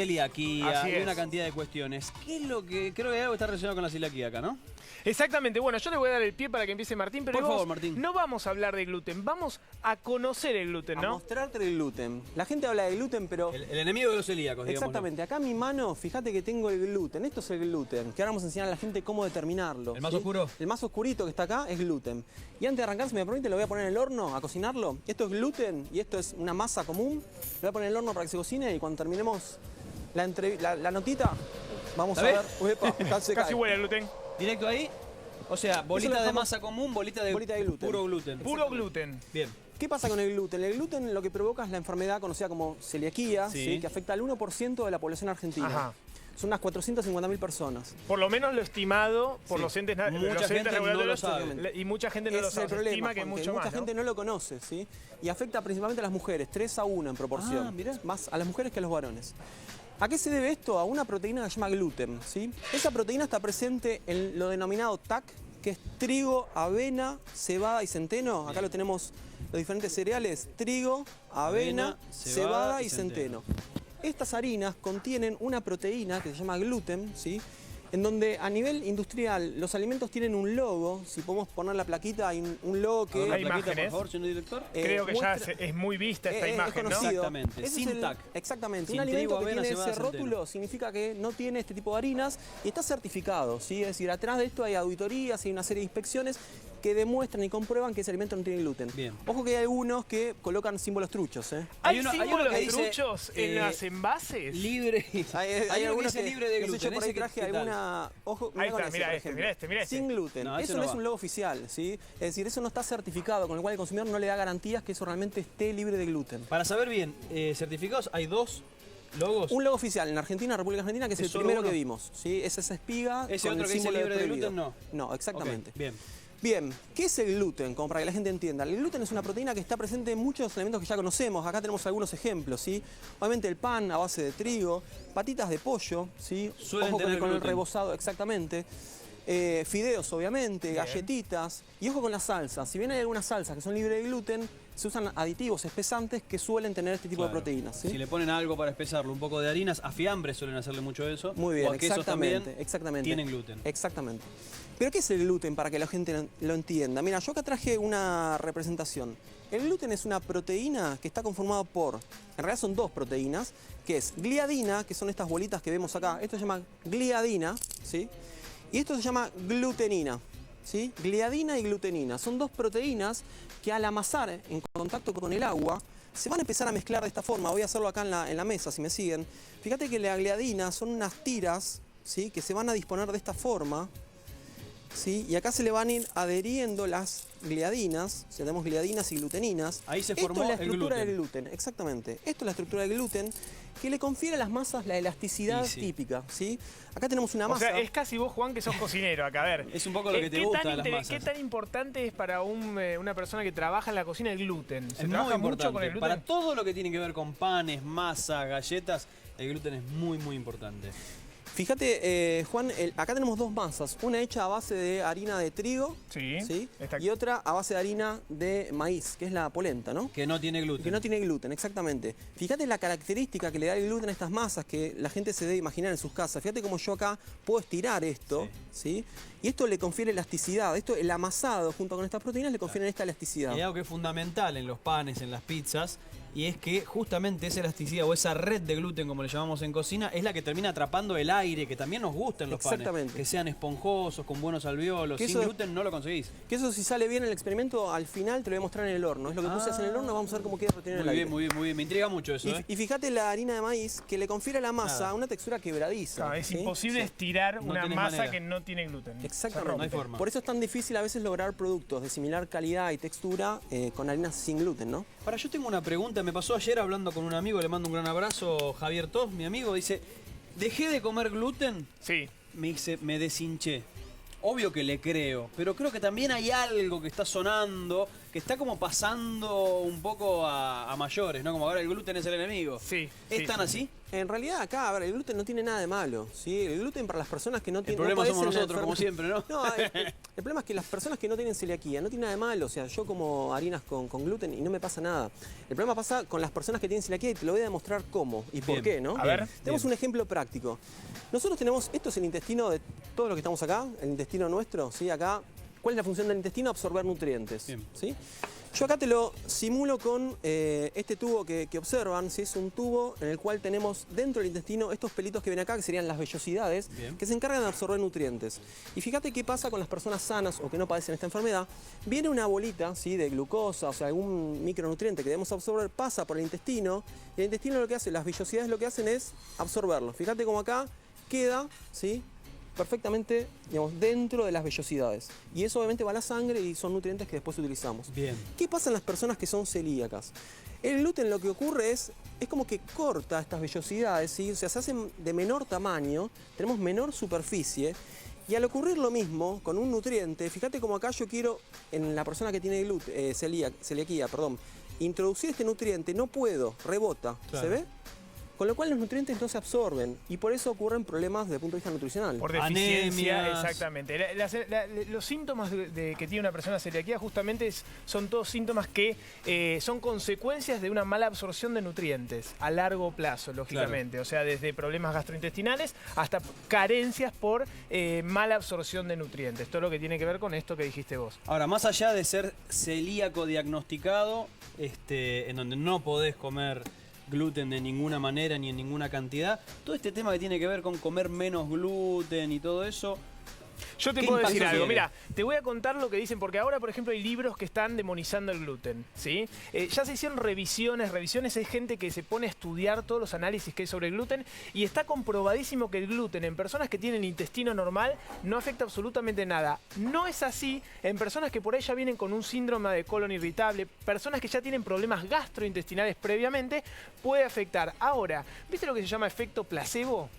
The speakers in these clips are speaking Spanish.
celiaquía Así y es. una cantidad de cuestiones. ¿Qué es lo que creo que hay algo que está relacionado con la celiaquía acá, no? Exactamente. Bueno, yo le voy a dar el pie para que empiece Martín, pero Por favor, Martín. no vamos a hablar de gluten, vamos a conocer el gluten, A ¿no? mostrarte el gluten. La gente habla de gluten, pero... El enemigo de los celíacos, digamos. Exactamente, acá en mi mano, fíjate que tengo el gluten. Esto es el gluten, que ahora vamos a enseñar a la gente cómo determinarlo. ¿El más ¿sí? oscuro? El más oscurito que está acá es gluten. Y antes de arrancar, si me permite, lo voy a poner en el horno a cocinarlo. Esto es gluten y esto es una masa común. Lo voy a poner en el horno para que se cocine y cuando terminemos la notita, vamos a ¿Está ver... Uepa, casi Casi cae. huele a gluten. Directo ahí. O sea, bolita lo de dejamos- masa común, bolita de gluten. puro gluten. Puro gluten. Bien. ¿Qué pasa con el gluten? El gluten lo que provoca es la enfermedad conocida como celiaquía, Sí. ¿sí? Que afecta al 1% de la población argentina. Ajá. Son unas 450.000 personas. Por lo menos lo estimado por Sí. los entes, Mucha los gente entes no lo reguladores, sabe. y mucha gente no Ese lo es sabe. el Se problema, estima que es Juan, mucho mucha más, gente no lo conoce, ¿sí? Y afecta principalmente a las mujeres, 3-1 en proporción. Ah, mirá. Más a las mujeres que a los varones. ¿A qué se debe esto? A una proteína que se llama gluten, ¿sí? Esa proteína está presente en lo denominado TAC, que es trigo, avena, cebada y centeno. Acá lo tenemos los diferentes cereales: trigo, avena, cebada y centeno. Estas harinas contienen una proteína que se llama gluten, ¿sí? En donde a nivel industrial los alimentos tienen un logo. Si podemos poner la plaquita, hay un logo que... Hay Plaquita, imágenes. por favor, señor director. Creo que muestra- ya es muy vista esta es imagen, ¿no? conocido. Exactamente, Ese sin es el- TAC. Exactamente. Sin Un alimento trigo, que avena, tiene cebada, ese centeno. rótulo significa que no tiene este tipo de harinas y está certificado, ¿sí? Es decir, atrás de esto hay auditorías, hay una serie de inspecciones que demuestran y comprueban que ese alimento no tiene gluten. Bien. Ojo que hay algunos que colocan símbolos truchos, ¿eh? ¿Hay uno símbolos que dice, truchos en las envases? Libre. Hay uno algunos que dice libre de no sé, gluten. yo por ahí ese traje ¿qué tal? alguna... Ojo, Ahí con está, ese, mira por este, ejemplo. mira este, mira este. Sin gluten. No, ese Eso no no es va. un logo oficial, ¿sí? Es decir, eso no está certificado, con lo cual el consumidor no le da garantías que eso realmente esté libre de gluten. Para saber bien, certificados hay dos logos. Un logo oficial en Argentina, República Argentina, que es ¿Es el solo primero uno? que vimos, ¿sí? Es esa espiga Ese con otro el que dice símbolo libre de prohibido. gluten, no. No, exactamente. Ok, bien. Bien, ¿qué es el gluten? Como para que la gente entienda. El gluten es una proteína que está presente en muchos alimentos que ya conocemos. Acá tenemos algunos ejemplos, ¿sí? Obviamente el pan a base de trigo, patitas de pollo, ¿sí? Suelen Ojo tener con el gluten. rebozado, exactamente. Fideos, obviamente, Bien. galletitas. Y ojo con las salsas. Si bien hay algunas salsas que son libres de gluten, se usan aditivos espesantes que suelen tener este tipo Claro. de proteínas, ¿sí? Si le ponen algo para espesarlo, un poco de harinas, a fiambres suelen hacerle mucho eso. Muy bien, o a quesos exactamente, también exactamente. tienen gluten. Exactamente. ¿Pero qué es el gluten para que la gente lo entienda? Mira, yo acá traje una representación. El gluten es una proteína que está conformada por, en realidad son dos proteínas, que es gliadina, que son estas bolitas que vemos acá. Esto se llama gliadina, ¿sí? Y esto se llama glutenina, ¿sí? Gliadina y glutenina. Son dos proteínas que al amasar en contacto con el agua, se van a empezar a mezclar de esta forma. Voy a hacerlo acá en la mesa, si me siguen. Fíjate que la gliadina son unas tiras, ¿sí? Que se van a disponer de esta forma, ¿sí? Y acá se le van a ir adheriendo las gliadinas, o sea, tenemos gliadinas y gluteninas. Ahí se Esto formó es la el estructura gluten. del gluten, exactamente. Esto es la estructura del gluten que le confiere a las masas la elasticidad Y sí. típica, ¿sí? Acá tenemos una O masa. sea, es casi vos, Juan, que sos cocinero acá. A ver. Es un poco lo que te ¿qué gusta tan de las masas. ¿Qué tan importante es para una persona que trabaja en la cocina el gluten? ¿Se Es trabaja muy mucho con el importante. gluten? Para todo lo que tiene que ver con panes, masa, galletas, el gluten es muy, muy importante. Fíjate, Juan, acá tenemos dos masas. Una hecha a base de harina de trigo, Sí. Esta- y otra a base de harina de maíz, que es la polenta, ¿no? Que no tiene gluten. Que no tiene gluten, exactamente. Fíjate la característica que le da el gluten a estas masas que la gente se debe imaginar en sus casas. Fíjate cómo yo acá puedo estirar esto, ¿sí? Y esto le confiere elasticidad. Esto, el amasado junto con estas proteínas le confieren esta elasticidad. Y hay algo que es fundamental en los panes, en las pizzas, y es que justamente esa elasticidad o esa red de gluten, como le llamamos en cocina, es la que termina atrapando el aire, que también nos gusta en los panes. Exactamente. Que sean esponjosos, con buenos alvéolos. Que Sin eso- gluten no lo conseguís. Que eso, si sale bien el experimento, al final te lo voy a mostrar en el horno. Es lo que puse en el horno, vamos a ver cómo queda retenido el Muy aire. bien, muy bien, muy bien. Me intriga mucho eso, Y fíjate la harina de maíz que le confiere a la masa Nada. una textura quebradiza. Claro, es ¿sí? imposible Sí. estirar No una tenés masa manera. que no tiene gluten. Exactamente. No hay forma. Por eso es tan difícil a veces lograr productos de similar calidad y textura con harinas sin gluten, ¿no? Ahora, yo tengo una pregunta. Me pasó ayer hablando con un amigo, le mando un gran abrazo, Javier Tos, mi amigo. Dice, dejé de comer gluten, Sí. me deshinché. Obvio que le creo, pero creo que también hay algo que está sonando, que está como pasando un poco a mayores, ¿no? Como ahora el gluten es el enemigo. Sí. ¿Es sí, tan sí. así? En realidad acá, a ver, el gluten no tiene nada de malo, ¿sí? El gluten para las personas que no El tienen... problema no somos padecen la nosotros, como siempre, ¿no? No, el problema es que las personas que no tienen celiaquía no tienen nada de malo. O sea, yo como harinas con gluten y no me pasa nada. El problema pasa con las personas que tienen celiaquía y te lo voy a demostrar cómo y por Bien. qué, ¿no? A ver. Tenemos un ejemplo práctico. Nosotros tenemos, esto es el intestino de todos los que estamos acá, el intestino nuestro, ¿sí? Acá, ¿cuál es la función del intestino? Absorber nutrientes, Bien. ¿sí? Yo acá te lo simulo con este tubo que observan, ¿sí? Es un tubo en el cual tenemos dentro del intestino estos pelitos que ven acá, que serían las vellosidades, Bien. que se encargan de absorber nutrientes. Y fíjate qué pasa con las personas sanas o que no padecen esta enfermedad. Viene una bolita, ¿sí? De glucosa, o sea, algún micronutriente que debemos absorber, pasa por el intestino, y el intestino lo que hace, las vellosidades lo que hacen es absorberlo. Fíjate cómo acá queda, ¿sí? Perfectamente, digamos, dentro de las vellosidades. Y eso obviamente va a la sangre y son nutrientes que después utilizamos. Bien. ¿Qué pasa en las personas que son celíacas? El gluten lo que ocurre es como que corta estas vellosidades, ¿sí? O sea, se hacen de menor tamaño, tenemos menor superficie, y al ocurrir lo mismo con un nutriente, fíjate como acá yo quiero, en la persona que tiene celiaquía, introducir este nutriente, no puedo, rebota, Claro. ¿se ve? Con lo cual los nutrientes no se absorben y por eso ocurren problemas desde el punto de vista nutricional. Por deficiencia, Anemias. exactamente. Los síntomas que tiene una persona celiaquía justamente son todos síntomas que son consecuencias de una mala absorción de nutrientes a largo plazo, lógicamente. O sea, desde problemas gastrointestinales hasta carencias por mala absorción de nutrientes. Todo lo que tiene que ver con esto que dijiste vos. Ahora, más allá de ser celíaco diagnosticado, en donde no podés comer gluten de ninguna manera ni en ninguna cantidad, todo este tema que tiene que ver con comer menos gluten y todo eso, Yo te ¿qué puedo decir impacto algo, tiene? mira, te voy a contar lo que dicen, porque ahora, por ejemplo, hay libros que están demonizando el gluten, ¿sí? Ya se hicieron revisiones, hay gente que se pone a estudiar todos los análisis que hay sobre el gluten y está comprobadísimo que el gluten en personas que tienen intestino normal no afecta absolutamente nada. No es así en personas que por ahí ya vienen con un síndrome de colon irritable, personas que ya tienen problemas gastrointestinales previamente, puede afectar. Ahora, ¿viste lo que se llama efecto placebo?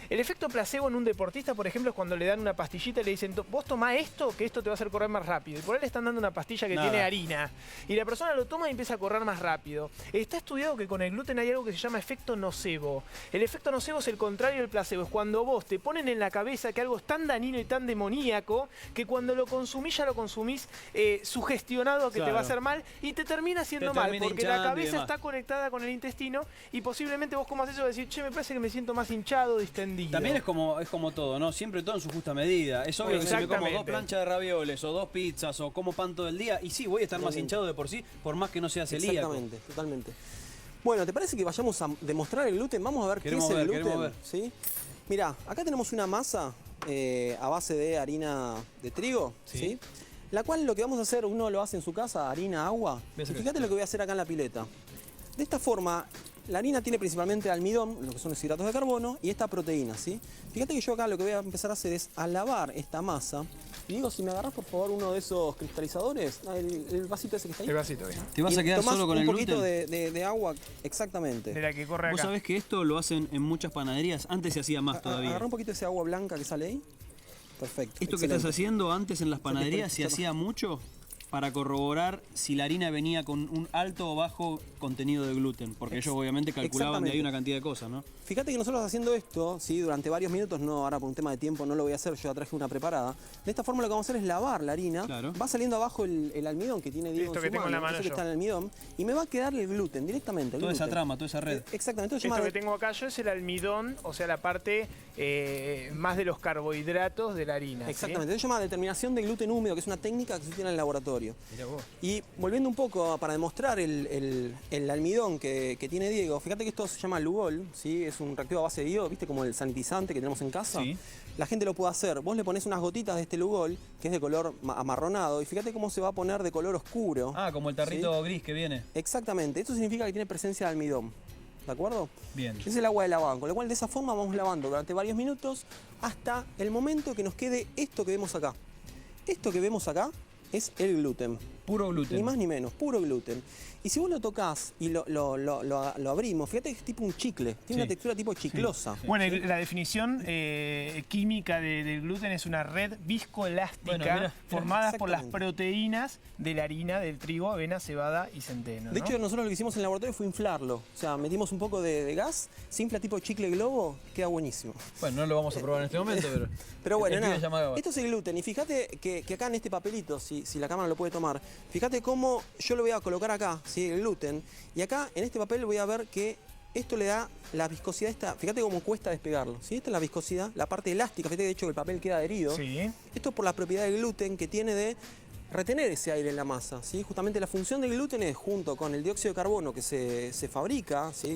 El efecto placebo en un deportista, por ejemplo, es cuando le dan una pastillita y le dicen, vos tomá esto, que esto te va a hacer correr más rápido. Y por ahí le están dando una pastilla que Nada. tiene harina. Y la persona lo toma y empieza a correr más rápido. Está estudiado que con el gluten hay algo que se llama efecto nocebo. El efecto nocebo es el contrario del placebo. Es cuando vos te ponen en la cabeza que algo es tan dañino y tan demoníaco que cuando lo consumís ya lo consumís sugestionado a que te va a hacer mal y te termina haciendo mal. termina Porque la hinchando y cabeza demás. está conectada con el intestino y posiblemente vos comas eso y decís, che, me parece que me siento más hinchado, distendido. también es como todo, ¿no? Siempre todo en su justa medida. Es obvio que si me como Exactamente. 2 planchas de ravioles o 2 pizzas o como pan todo el día, y sí, voy a estar más hinchado de por sí, por más que no sea celíaco. Exactamente, totalmente. Bueno, ¿te parece que vayamos a demostrar el gluten? Vamos a ver Queremos qué es el ver, gluten. queremos ver. ¿Sí? Mirá, acá tenemos una masa a base de harina de trigo, Sí. ¿sí? La cual lo que vamos a hacer, uno lo hace en su casa, harina, agua. Voy a Y hacer fíjate esto. lo que voy a hacer acá en la pileta. De esta forma, la harina tiene principalmente almidón, lo que son los hidratos de carbono, y esta proteína, ¿sí? Fíjate que yo acá lo que voy a empezar a hacer es a lavar esta masa. Y digo, si me agarrás por favor uno de esos cristalizadores, el vasito ese que está ahí. El vasito, bien. ¿Te vas Y a quedar tomás solo con un el poquito gluten? de agua, exactamente. De la que corre Vos acá. sabés que esto lo hacen en muchas panaderías, antes se hacía más todavía. Agarra un poquito de ese agua blanca que sale ahí. Perfecto. Esto que excelente. estás haciendo antes en las panaderías se Saca. hacía mucho para corroborar si la harina venía con un alto o bajo contenido de gluten, porque ellos obviamente calculaban de ahí exactamente. una cantidad de cosas, ¿no? Fíjate que nosotros haciendo esto, ¿sí? Durante varios minutos, no, ahora por un tema de tiempo no lo voy a hacer, yo ya traje una preparada. De esta forma lo que vamos a hacer es lavar la harina. Claro. Va saliendo abajo el almidón que tiene Diego Esto en que su tengo en la mano eso que yo. está en el almidón, y me va a quedar el gluten directamente. el Toda esa gluten. trama, toda esa red. Exactamente. Esto se Esto llama que tengo acá yo es el almidón, o sea, la parte más de los carbohidratos de la harina. ¿sí? Exactamente, eso se llama determinación de gluten húmedo, que es una técnica que se tiene en el laboratorio. Mirá vos. Y volviendo un poco para demostrar el almidón que tiene Diego, fíjate que esto se llama Lugol, ¿sí? Es un reactivo a base de iodo, ¿viste? Como el sanitizante que tenemos en casa. Sí. La gente lo puede hacer. Vos le pones unas gotitas de este Lugol, que es de color amarronado, y fíjate cómo se va a poner de color oscuro. Ah, como el tarrito gris que viene. Exactamente, esto significa que tiene presencia de almidón. ¿De acuerdo? Bien. Es el agua de lavado, con lo cual de esa forma vamos lavando durante varios minutos hasta el momento que nos quede esto que vemos acá. Esto que vemos acá es el gluten. Puro gluten. Ni más ni menos, puro gluten. Y si vos lo tocas y lo abrimos, fíjate que es tipo un chicle, tiene una textura tipo chiclosa. Bueno, la definición química del gluten es una red viscoelástica Bueno, mirá, formada por las exactamente. proteínas de la harina, del trigo, avena, cebada y centeno. De ¿no? hecho, nosotros lo que hicimos en el laboratorio fue inflarlo. O sea, metimos un poco de gas, se infla tipo chicle globo, queda buenísimo. Bueno, no lo vamos a probar en este momento, pero... Pero bueno, el pibe nada, llama Gaba. esto es el gluten. Y fíjate que acá en este papelito, si la cámara lo puede tomar, fíjate cómo yo lo voy a colocar acá, ¿sí? El gluten. Y acá en este papel voy a ver que esto le da la viscosidad esta. Fíjate cómo cuesta despegarlo. ¿Sí? Esta es la viscosidad, la parte elástica. Fíjate de hecho que el papel queda adherido. Sí. Esto es por la propiedad del gluten que tiene de retener ese aire en la masa. ¿Sí? Justamente la función del gluten es, junto con el dióxido de carbono que se fabrica, ¿sí?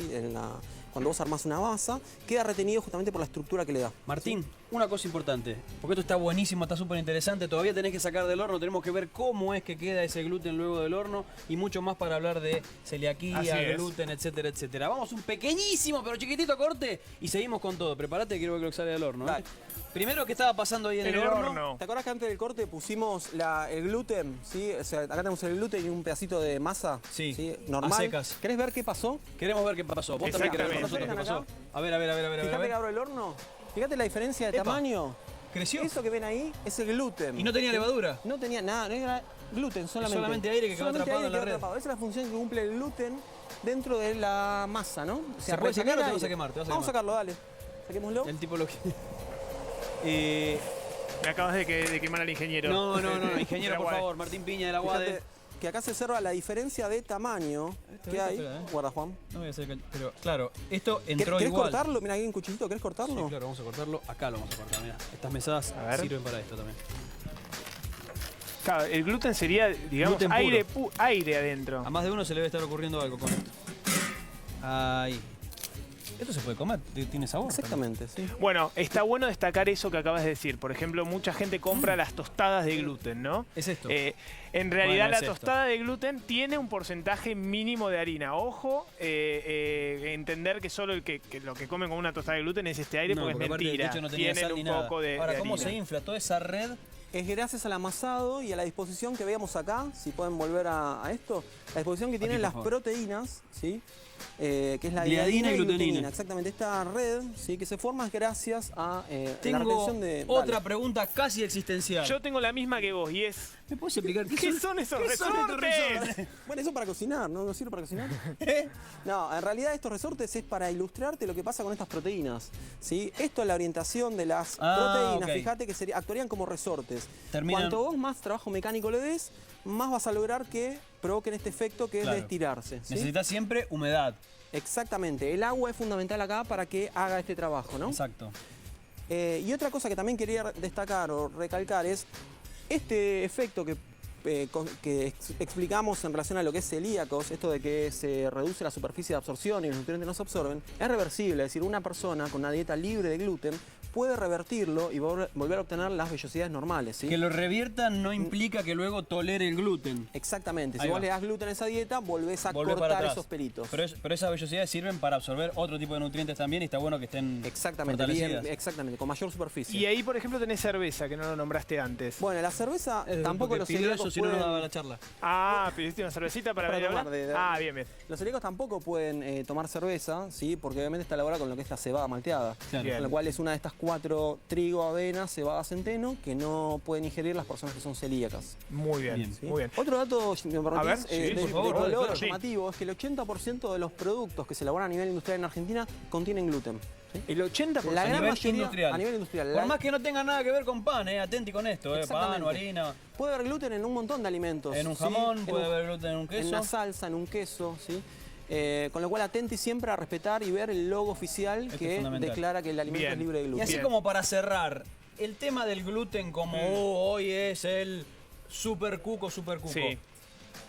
Cuando vos armás una masa, queda retenido justamente por la estructura que le da. Martín, una cosa importante, porque esto está buenísimo, está súper interesante, todavía tenés que sacar del horno, tenemos que ver cómo es que queda ese gluten luego del horno y mucho más para hablar de Así celiaquía, es. gluten, etcétera, etcétera. Vamos un pequeñísimo pero chiquitito corte y seguimos con todo. Prepárate, quiero ver lo que sale del horno. Dale. Primero, ¿qué estaba pasando ahí en el horno? ¿Te acuerdas que antes del corte pusimos el gluten? ¿Sí? O sea, acá tenemos el gluten y un pedacito de masa. Sí, Normal. a secas. ¿Querés ver qué pasó? Queremos ver qué pasó. Vos también querés ver con nosotros qué pasó. A ver, a ver, a ver, a ver. Fíjate que abro el horno. Fíjate la diferencia de Epa. tamaño. ¿Creció? Eso que ven ahí es el gluten. ¿Y no tenía levadura? No tenía nada, no era gluten solamente. solamente aire que quedó Solamente atrapado aire en la que quedó red. atrapado. Esa es la función que cumple el gluten dentro de la masa, ¿no? O ¿Se puede sacar o te retener vas a aire. quemar? Te vas a Vamos a quemar. sacarlo, dale. Saquémoslo. El tipo lo que... Me acabas de quemar al ingeniero. No, ingeniero, por Aguade. favor, Martín Piña de la UADE. Fíjate que acá se observa la diferencia de tamaño que hay. espera, Guarda, Juan. No voy a hacer... Pero, claro, esto entró ¿Querés igual. cortarlo? Mira, aquí hay un cuchillito. ¿Querés cortarlo? Sí, claro, vamos a cortarlo. Acá lo vamos a cortar, mira. Estas mesadas A ver. sirven para esto también. Claro, el gluten sería, digamos, Gluten aire adentro. A más de uno se le debe estar ocurriendo algo con esto. Ahí. Esto se puede comer, tiene sabor. Exactamente, sí. Bueno, está bueno destacar eso que acabas de decir. Por ejemplo, mucha gente compra las tostadas de gluten, ¿no? Es esto. En realidad Bueno, es la esto. tostada de gluten tiene un porcentaje mínimo de harina. Ojo, entender que solo lo que comen con una tostada de gluten es este aire porque es aparte, mentira. de hecho, no tenía Tienen sal ni un nada. poco de Ahora, de ¿cómo harina. se infla toda esa red? Es gracias al amasado y a la disposición que veíamos acá, si pueden volver a esto, la disposición que tienen por las favor. proteínas, ¿sí? Que es la Gliadina gliadina y y glutenina. glutenina. Exactamente, esta red, ¿sí? Que se forma gracias a la Tengo retención de... otra Dale. pregunta casi existencial. Yo tengo la misma que vos y es... ¿Me puedes explicar ¿Qué son esos ¿qué son estos resortes? resortes? Bueno, eso para cocinar, ¿no sirve para cocinar? ¿Eh? No, en realidad estos resortes es para ilustrarte lo que pasa con estas proteínas, ¿sí? Esto es la orientación de las proteínas, ok. fíjate que actuarían como resortes. Terminan- Cuanto vos más trabajo mecánico le des, más vas a lograr que provoquen este efecto que es Claro. de estirarse, ¿sí? Necesitas siempre humedad. Exactamente, el agua es fundamental acá para que haga este trabajo, ¿no? Exacto. Y otra cosa que también quería destacar o recalcar es este efecto que explicamos en relación a lo que es celíacos, esto de que se reduce la superficie de absorción y los nutrientes no se absorben, es reversible, es decir, una persona con una dieta libre de gluten puede revertirlo y volver a obtener las vellosidades normales, ¿sí? Que lo reviertan no implica que luego tolere el gluten. Exactamente, si Ahí vos va. le das gluten a esa dieta, volvés a Volvé para cortar atrás. esos pelitos. Pero esas vellosidades sirven para absorber otro tipo de nutrientes también y está bueno que estén Exactamente, fortalecidas. bien, exactamente, con mayor superficie. Y ahí, por ejemplo, tenés cerveza, que no lo nombraste antes. Bueno, la cerveza tampoco Porque los pidió celíacos eso, si no, no pueden... daba la charla. Ah, ¿pidiste una cervecita para Para venir a tomar hablar? de- Ah, bien, bien. Los celíacos tampoco pueden tomar cerveza, ¿sí? Porque obviamente está elaborada con lo que es la cebada malteada. Claro. Bien. Con lo cual es una de estas 4: trigo, avena, cebada, centeno, que no pueden ingerir las personas que son celíacas. Muy bien, Bien. ¿sí? muy bien. Otro dato, si me permitís, ver, sí, de por favor, color claro, sí. llamativo, es que el 80% de los productos que se elaboran a nivel industrial en Argentina contienen gluten. ¿sí? El 80%. La A gran nivel mayoría industrial. a nivel industrial. Por más que no tenga nada que ver con pan, atenti con esto, pan o Exactamente. harina. Puede haber gluten en un montón de alimentos. En un ¿sí? jamón, En puede un- haber gluten en un En queso. una salsa, en un queso, ¿sí? Con lo cual atenti siempre a respetar y ver el logo oficial Esto es que fundamental. declara que el alimento Bien. es libre de Y gluten. así Bien. como para cerrar, el tema del gluten como hoy es el super cuco. Sí.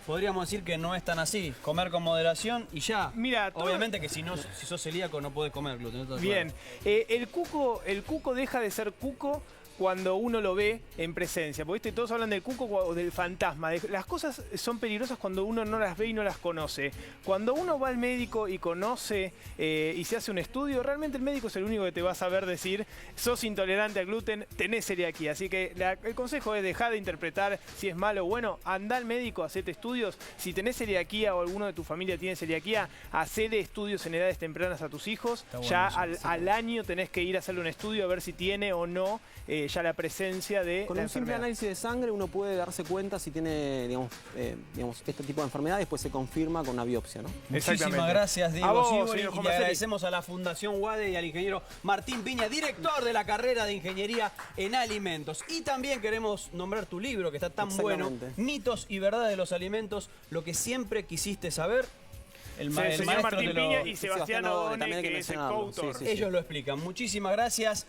Podríamos decir que no es tan así. Comer con moderación y ya. Mira, todo- Obviamente que si sos celíaco no podés comer gluten. esto está Bien. claro. El cuco deja de ser cuco cuando uno lo ve en presencia. Porque ¿viste? Todos hablan del cuco o del fantasma. Las cosas son peligrosas cuando uno no las ve y no las conoce. Cuando uno va al médico y conoce y se hace un estudio, realmente el médico es el único que te va a saber decir: sos intolerante al gluten, tenés celiaquía. Así que el consejo es dejar de interpretar si es malo o bueno. Andá al médico, hacete estudios. Si tenés celiaquía o alguno de tu familia tiene celiaquía, hacele estudios en edades tempranas a tus hijos. Está bueno Ya eso, al año tenés que ir a hacerle un estudio a ver si tiene o no ya la presencia de Con la un simple enfermedad. análisis de sangre uno puede darse cuenta si tiene, digamos, este tipo de enfermedad, y después se confirma con una biopsia, ¿no? Muchísimas Exactamente. gracias, Diego A vos, Sivori, señor y Juan le Marcelli. agradecemos a la Fundación UADE y al ingeniero Martín Piña, director de la carrera de Ingeniería en Alimentos. Y también queremos nombrar tu libro, que está tan bueno, Exactamente. Mitos y Verdades de los Alimentos, lo que siempre quisiste saber. El Señor maestro Martín te lo... Piña y Sebastián Sebastián Odone, Odone, también hay que que es el mencionarlo. coautor. Sí, sí. Ellos lo explican. Muchísimas gracias.